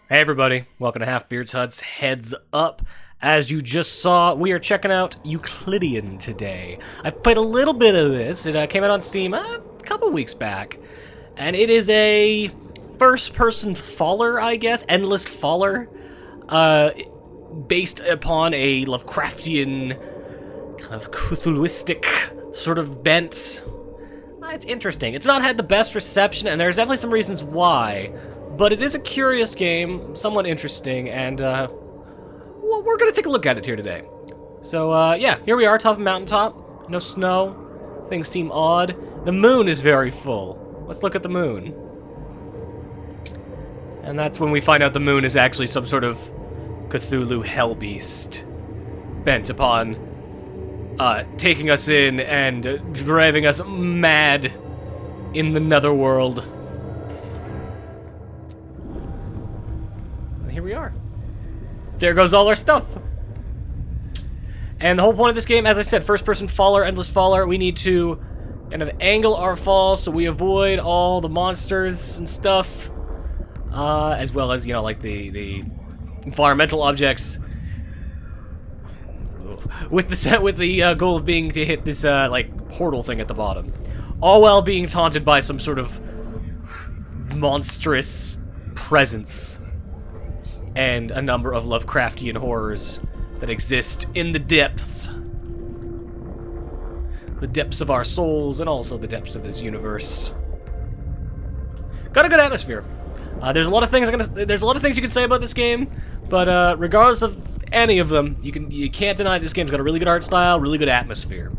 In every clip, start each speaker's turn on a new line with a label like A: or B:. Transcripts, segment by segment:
A: Hey everybody, welcome to Half-Beard's Hut's Heads Up. As you just saw, we are checking out Euclidean today. I've played a little bit of this. It came out on Steam a couple weeks back. And it is a first-person faller, I guess, endless faller, based upon a Lovecraftian, kind of Cthulhuistic sort of bent. It's interesting. It's not had the best reception, and there's definitely some reasons why. But it is a curious game, somewhat interesting, and well, we're going to take a look at it here today. So, yeah, here we are, top of a mountaintop. No snow. Things seem odd. The moon is very full. Let's look at the moon. And that's when we find out the moon is actually some sort of Cthulhu hellbeast bent upon taking us in and driving us mad in the netherworld. Here we are. There goes all our stuff. And the whole point of this game, as I said, first-person faller, endless faller. We need to kind of angle our fall so we avoid all the monsters and stuff, as well as, you know, like the environmental objects. With the goal of being to hit this like portal thing at the bottom, all while being taunted by some sort of monstrous presence. And a number of Lovecraftian horrors that exist in the depths. The depths of our souls, and also the depths of this universe. Got a good atmosphere. There's a lot of things you can say about this game, but regardless of any of them, you can't deny this game's got a really good art style, really good atmosphere.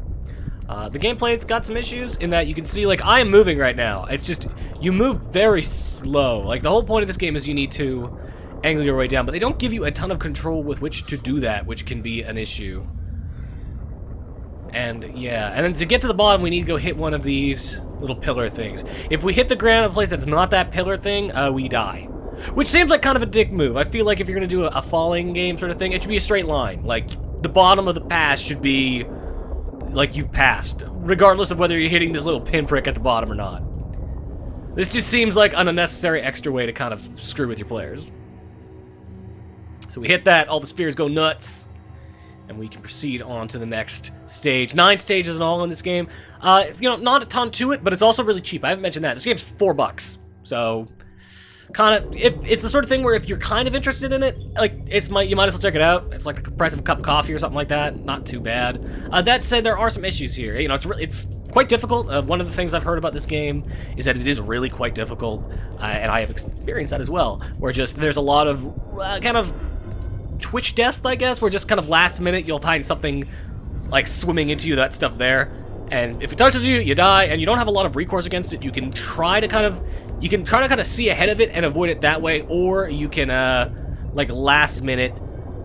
A: The gameplay's got some issues in that you can see, like, I am moving right now. It's just, you move very slow. Like, the whole point of this game is you need to angle your way down, but they don't give you a ton of control with which to do that, which can be an issue. And yeah, and then to get to the bottom, we need to go hit one of these little pillar things. If we hit the ground in a place that's not that pillar thing, we die. Which seems like kind of a dick move. I feel like if you're gonna do a falling game sort of thing, it should be a straight line. Like, the bottom of the pass should be like you've passed, regardless of whether you're hitting this little pinprick at the bottom or not. This just seems like an unnecessary extra way to kind of screw with your players. So we hit that, all the spheres go nuts, and we can proceed on to the next stage. 9 stages in all in this game. You know, not a ton to it, but it's also really cheap. I haven't mentioned that. This game's $4, so kind of, if it's the sort of thing where if you're kind of interested in it, like, you might as well check it out. It's like the price of a cup of coffee or something like that. Not too bad. That said, there are some issues here. You know, it's quite difficult. One of the things I've heard about this game is that it is really quite difficult, and I have experienced that as well, where just there's a lot of kind of Twitch deaths, I guess, where just kind of last minute you'll find something like swimming into you, that stuff there, and if it touches you, you die, and you don't have a lot of recourse against it. You can try to kind of see ahead of it and avoid it that way, or you can like last minute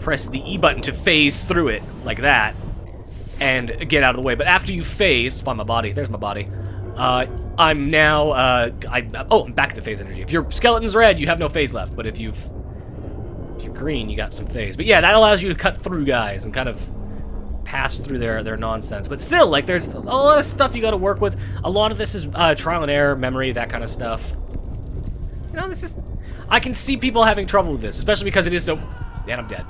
A: press the E button to phase through it like that and get out of the way. But after you phase, find my body. There's my body. I'm now I'm back to phase energy. If your skeleton's red, you have no phase left, but if you're green, you got some phase. But yeah, that allows you to cut through guys and kind of pass through their nonsense. But still, like, there's a lot of stuff you got to work with. A lot of this is trial and error, memory, that kind of stuff. You know, this is, I can see people having trouble with this, especially because it is so, and I'm dead.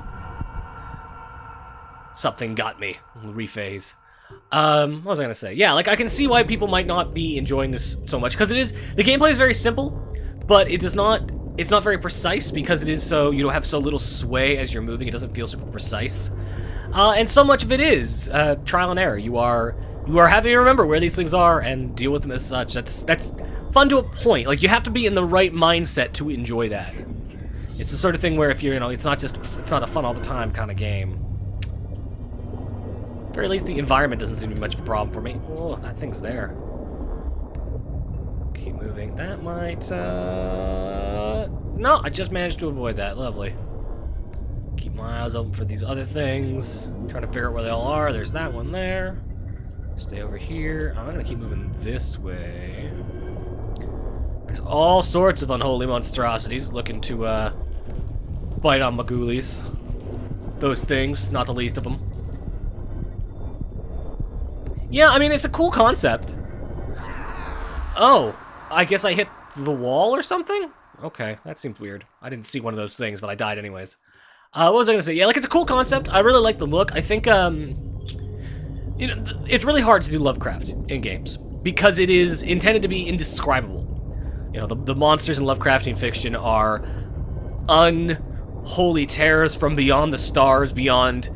A: Something got me. Rephase. What was I gonna say? Yeah, like, I can see why people might not be enjoying this so much, because the gameplay is very simple, but it's not very precise because it is so, you don't have so little sway as you're moving. It doesn't feel super precise. And so much of it is trial and error. You are having to remember where these things are and deal with them as such. That's fun to a point. Like, you have to be in the right mindset to enjoy that. It's the sort of thing where if you're, you know, it's not a fun all the time kind of game. At the very least, the environment doesn't seem to be much of a problem for me. Oh, that thing's there. Keep moving. That might, no, I just managed to avoid that. Lovely. Keep my eyes open for these other things. Trying to figure out where they all are. There's that one there. Stay over here. I'm gonna keep moving this way. There's all sorts of unholy monstrosities looking to, bite on my ghoulies. Those things, not the least of them. Yeah, I mean, it's a cool concept. Oh, I guess I hit the wall or something? Okay, that seems weird. I didn't see one of those things, but I died anyways. What was I gonna say? Yeah, like, it's a cool concept. I really like the look. I think, you know, it's really hard to do Lovecraft in games because it is intended to be indescribable. You know, the monsters in Lovecraftian fiction are unholy terrors from beyond the stars, beyond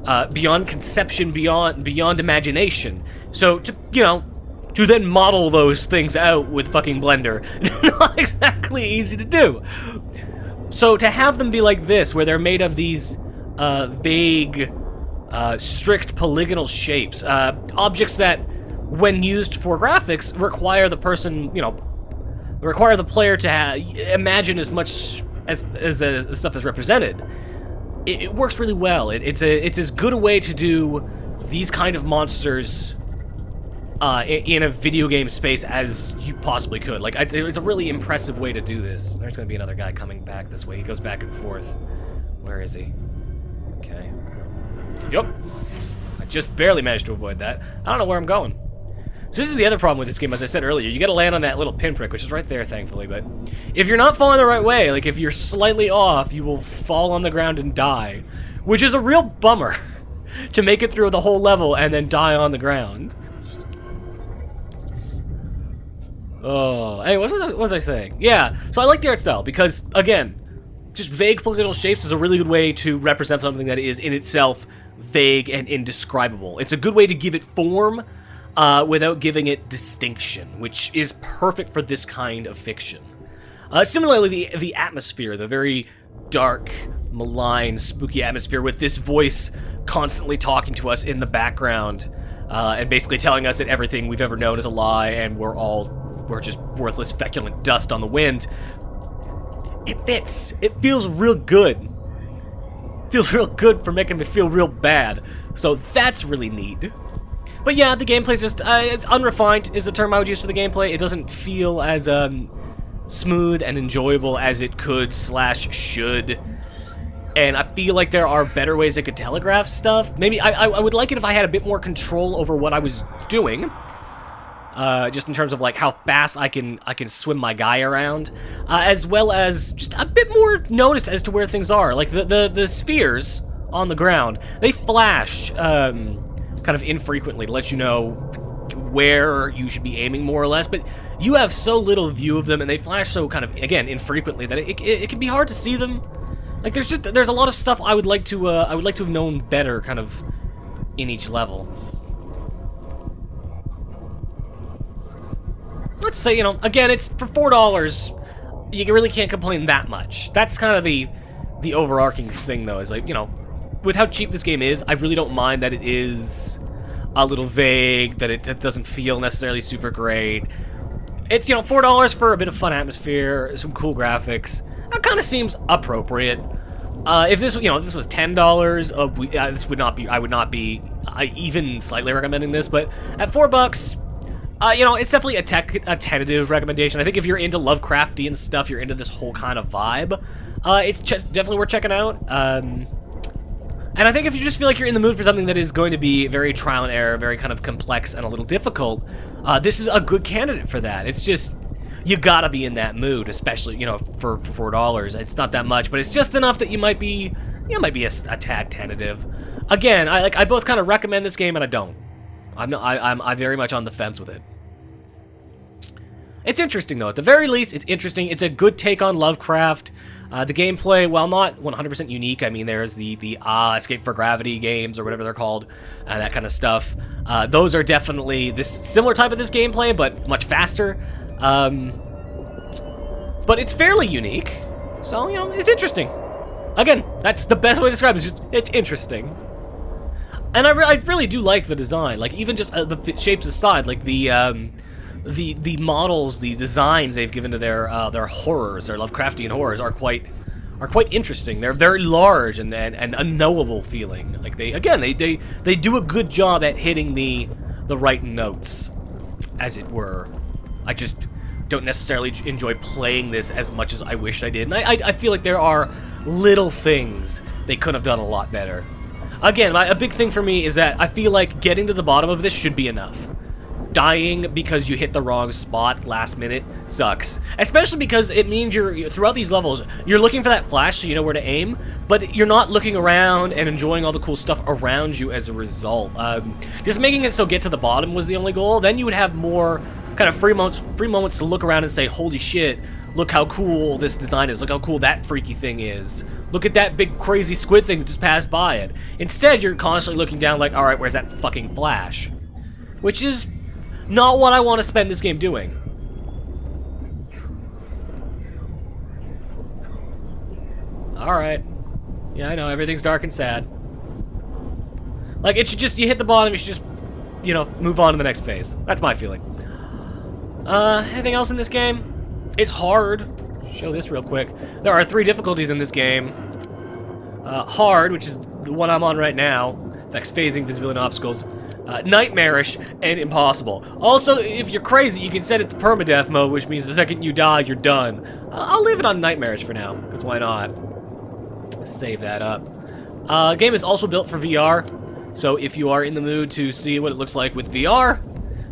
A: conception, beyond imagination. So, to then model those things out with fucking Blender, not exactly easy to do. So to have them be like this, where they're made of these vague, strict polygonal shapes, objects that, when used for graphics, require the person, require the player to imagine as much as the stuff is represented. It works really well. It's as good a way to do these kind of monsters in a video game space as you possibly could. Like, it's a really impressive way to do this. There's going to be another guy coming back this way. He goes back and forth. Where is he? Okay. Yup. I just barely managed to avoid that. I don't know where I'm going. So this is the other problem with this game, as I said earlier. You gotta land on that little pinprick, which is right there, thankfully, but if you're not falling the right way, like if you're slightly off, you will fall on the ground and die, which is a real bummer to make it through the whole level and then die on the ground. Oh, hey, what was I saying? Yeah, so I like the art style because, again, just vague polygonal shapes is a really good way to represent something that is in itself vague and indescribable. It's a good way to give it form, without giving it distinction, which is perfect for this kind of fiction. Similarly, the atmosphere, the very dark, malign, spooky atmosphere with this voice constantly talking to us in the background, and basically telling us that everything we've ever known is a lie and we're just worthless, feculent dust on the wind. It fits. It feels real good. Feels real good for making me feel real bad. So that's really neat. But yeah, the gameplay's just, it's unrefined is the term I would use for the gameplay. It doesn't feel as smooth and enjoyable as it could / should. And I feel like there are better ways I could telegraph stuff. Maybe I would like it if I had a bit more control over what I was doing. Just in terms of like how fast I can swim my guy around, as well as just a bit more notice as to where things are. Like the spheres on the ground, they flash kind of infrequently to let you know where you should be aiming more or less, but you have so little view of them and they flash so kind of, again, infrequently that it can be hard to see them. Like there's a lot of stuff I would like to have known better kind of in each level. Let's say, again, it's for $4. You really can't complain that much. That's kind of the overarching thing, though, is like, with how cheap this game is, I really don't mind that it is a little vague, that it doesn't feel necessarily super great. It's, $4 for a bit of fun atmosphere, some cool graphics. That kind of seems appropriate. If this was $10, this would not be. I would not be even slightly recommending this. But at $4, it's definitely a tentative recommendation. I think if you're into Lovecraftian stuff, you're into this whole kind of vibe, it's definitely worth checking out. And I think if you just feel like you're in the mood for something that is going to be very trial and error, very kind of complex and a little difficult, this is a good candidate for that. It's just, you gotta be in that mood, especially, for $4. It's not that much, but it's just enough that you might be a tad tentative. Again, I both kind of recommend this game and I don't. I'm very much on the fence with it. It's interesting, though. At the very least, it's interesting. It's a good take on Lovecraft. The gameplay, while not 100% unique, I mean, there's the Escape for Gravity games, or whatever they're called, that kind of stuff. Those are definitely this similar type of this gameplay, but much faster. But it's fairly unique, so, it's interesting. Again, that's the best way to describe it. It's interesting. And I really do like the design. Like, even just the shapes aside, like the models, the designs they've given to their horrors, their Lovecraftian horrors, are quite interesting. They're very large and unknowable feeling. Like they do a good job at hitting the right notes, as it were. I just don't necessarily enjoy playing this as much as I wished I did. And I feel like there are little things they could have done a lot better. Again, a big thing for me is that I feel like getting to the bottom of this should be enough. dying because you hit the wrong spot last minute sucks. Especially because it means throughout these levels, you're looking for that flash so you know where to aim, but you're not looking around and enjoying all the cool stuff around you as a result. Just making it so get to the bottom was the only goal. Then you would have more kind of free moments to look around and say, holy shit, look how cool this design is. Look how cool that freaky thing is. Look at that big crazy squid thing that just passed by it. Instead, you're constantly looking down like, alright, where's that fucking flash? Which is not what I want to spend this game doing. Alright. Yeah, I know, everything's dark and sad. Like, it should just, you hit the bottom, you should just, you know, move on to the next phase. That's my feeling. Anything else in this game? It's hard. Show this real quick. There are 3 difficulties in this game. Hard, which is the one I'm on right now. Affects phasing, visibility, and obstacles. Nightmarish, and impossible. Also, if you're crazy, you can set it to permadeath mode, which means the second you die, you're done. I'll leave it on nightmarish for now, because why not? Save that up. Game is also built for VR, so if you are in the mood to see what it looks like with VR,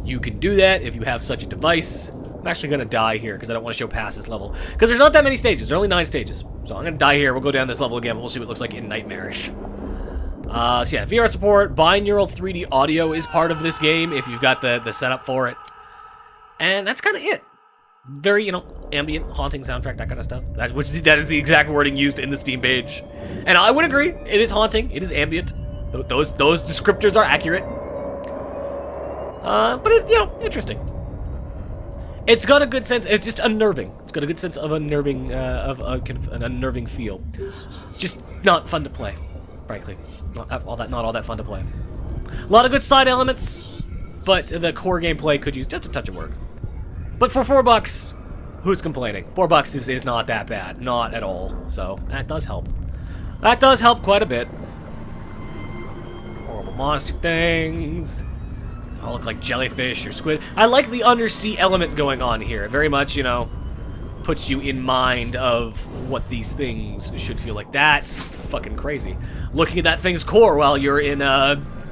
A: you can do that if you have such a device. I'm actually going to die here, because I don't want to show past this level. Because there's not that many stages, there are only 9 stages. So I'm going to die here, we'll go down this level again, but we'll see what it looks like in nightmarish. So yeah, VR support, binaural 3D audio is part of this game if you've got the setup for it. And that's kind of it. Very, you know, ambient, haunting soundtrack, that kind of stuff. That is the exact wording used in the Steam page. And I would agree, it is haunting, it is ambient. Those descriptors are accurate. But it's, you know, interesting. It's got a good sense, it's just unnerving. It's got a good sense of unnerving, an unnerving feel. Just not fun to play. Frankly, not all that fun to play. A lot of good side elements, but the core gameplay could use just a touch of work. But for $4, who's complaining? $4 is not that bad, not at all. So that does help. That does help quite a bit. Horrible monster things. All look like jellyfish or squid. I like the undersea element going on here. It very much, you know, puts you in mind of what these things should feel like. That's fucking crazy. Looking at that thing's core while you're in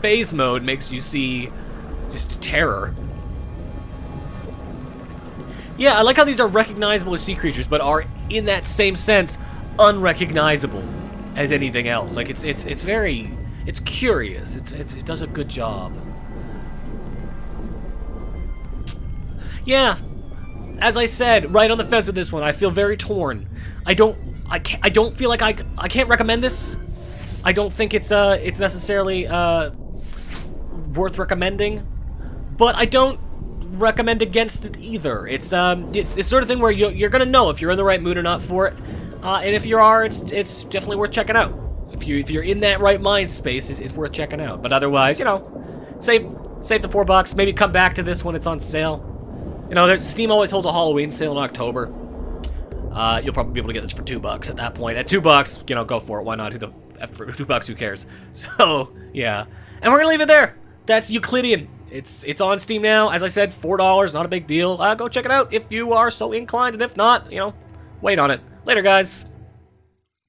A: phase mode makes you see just terror. Yeah, I like how these are recognizable as sea creatures, but are, in that same sense, unrecognizable as anything else. Like, it's very, it's curious. It does a good job. Yeah. As I said, right on the fence with this one, I feel very torn. I don't feel like I can't recommend this. I don't think it's necessarily worth recommending, but I don't recommend against it either. It's the sort of thing where you're gonna know if you're in the right mood or not for it, and if you are, it's definitely worth checking out. If you're in that right mind space, it's worth checking out. But otherwise, you know, save the $4. Maybe come back to this when it's on sale. You know, Steam always holds a Halloween sale in October. You'll probably be able to get this for $2 at that point. At $2, you know, go for it. Why not? For $2, who cares? So, yeah. And we're gonna leave it there. That's Euclidean. It's on Steam now. As I said, $4, not a big deal. Go check it out if you are so inclined, and if not, you know, wait on it. Later, guys.